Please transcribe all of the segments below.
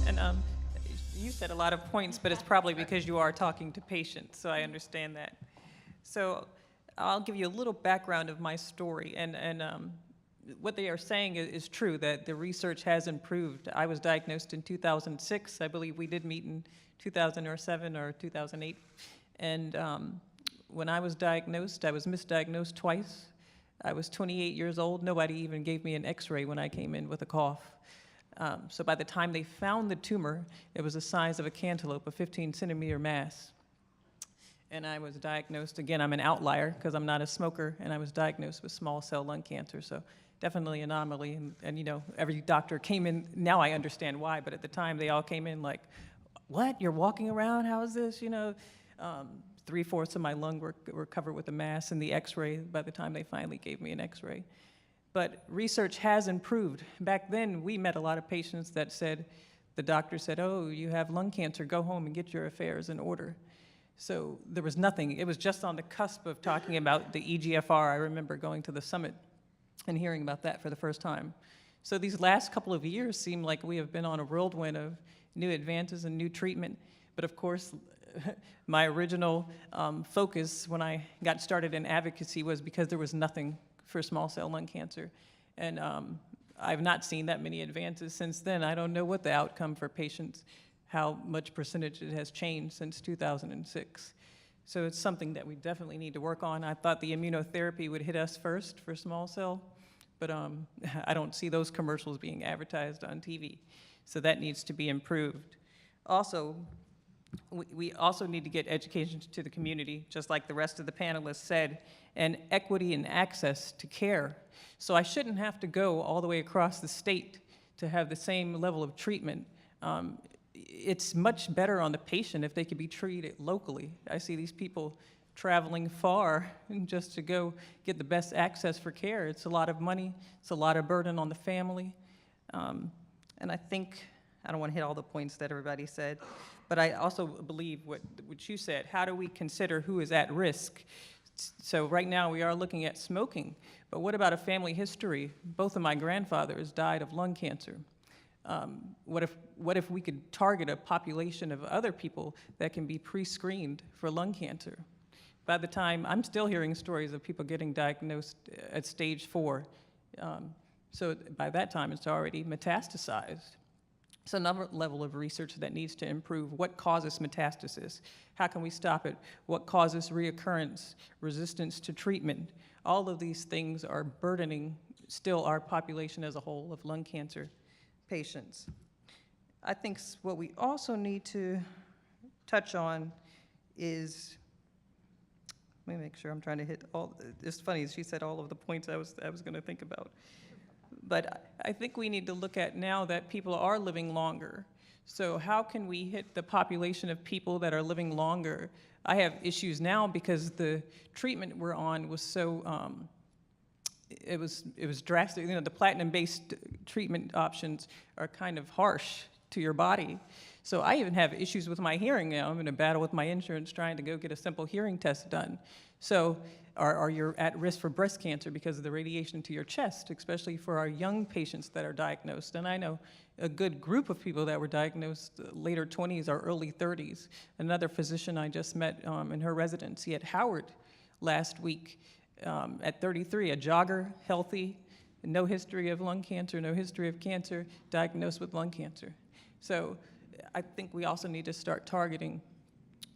And you said a lot of points, but it's probably because you are talking to patients, so I understand that. So I'll give you a little background of my story, and what they are saying is true, that the research has improved. I was diagnosed in 2006. I believe we did meet in 2007 or 2008. And when I was diagnosed, I was misdiagnosed twice. I was 28 years old. Nobody even gave me an x-ray when I came in with a cough. So by the time they found the tumor, it was the size of a cantaloupe, a 15-centimeter mass. And I was diagnosed, again, I'm an outlier because I'm not a smoker, and I was diagnosed with small cell lung cancer, so definitely anomaly. And you know, every doctor came in, now I understand why, but at the time they all came in like, what, you're walking around, how is this, you know? 3/4 of my lung were covered with a mass in the x-ray by the time they finally gave me an x-ray. But research has improved. Back then, we met a lot of patients that said, the doctor said, oh, you have lung cancer, go home and get your affairs in order. So there was nothing. It was just on the cusp of talking about the EGFR. I remember going to the summit and hearing about that for the first time. So these last couple of years seem like we have been on a whirlwind of new advances and new treatment. But of course, my original focus when I got started in advocacy was because there was nothing for small cell lung cancer. And I've not seen that many advances since then. I don't know what the outcome for patients, how much percentage it has changed since 2006. So it's something that we definitely need to work on. I thought the immunotherapy would hit us first for small cell, but I don't see those commercials being advertised on TV. So that needs to be improved. Also, we also need to get education to the community, just like the rest of the panelists said, and equity and access to care. So I shouldn't have to go all the way across the state to have the same level of treatment. It's much better on the patient if they could be treated locally. I see these people traveling far just to go get the best access for care. It's a lot of money, it's a lot of burden on the family. And I think, I don't want to hit all the points that everybody said, but I also believe what you said, how do we consider who is at risk? So right now we are looking at smoking, but what about a family history? Both of my grandfathers died of lung cancer. What if we could target a population of other people that can be pre-screened for lung cancer? By the time, I'm still hearing stories of people getting diagnosed at stage 4. So by that time, it's already metastasized. It's another level of research that needs to improve. What causes metastasis? How can we stop it? What causes reoccurrence, resistance to treatment? All of these things are burdening still our population as a whole of lung cancer patients. I think what we also need to touch on is, let me make sure I'm trying to hit all, it's funny, she said all of the points I was going to think about. But I think we need to look at now that people are living longer. So how can we hit the population of people that are living longer? I have issues now because the treatment we're on was so, it was drastic. You know, the platinum-based treatment options are kind of harsh to your body. So I even have issues with my hearing now. I'm in a battle with my insurance trying to go get a simple hearing test done. So are you at risk for breast cancer because of the radiation to your chest, especially for our young patients that are diagnosed? And I know a good group of people that were diagnosed later 20s or early 30s. Another physician I just met in her residency at Howard last week, at 33, a jogger, healthy, no history of lung cancer, no history of cancer, diagnosed with lung cancer. So I think we also need to start targeting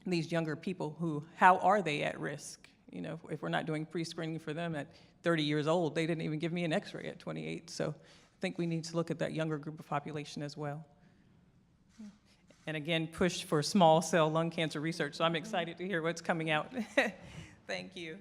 these younger people who, how are they at risk? You know, if we're not doing pre-screening for them at 30 years old, they didn't even give me an x-ray at 28. So I think we need to look at that younger group of population as well. And again, push for small cell lung cancer research. So I'm excited to hear what's coming out. Thank you.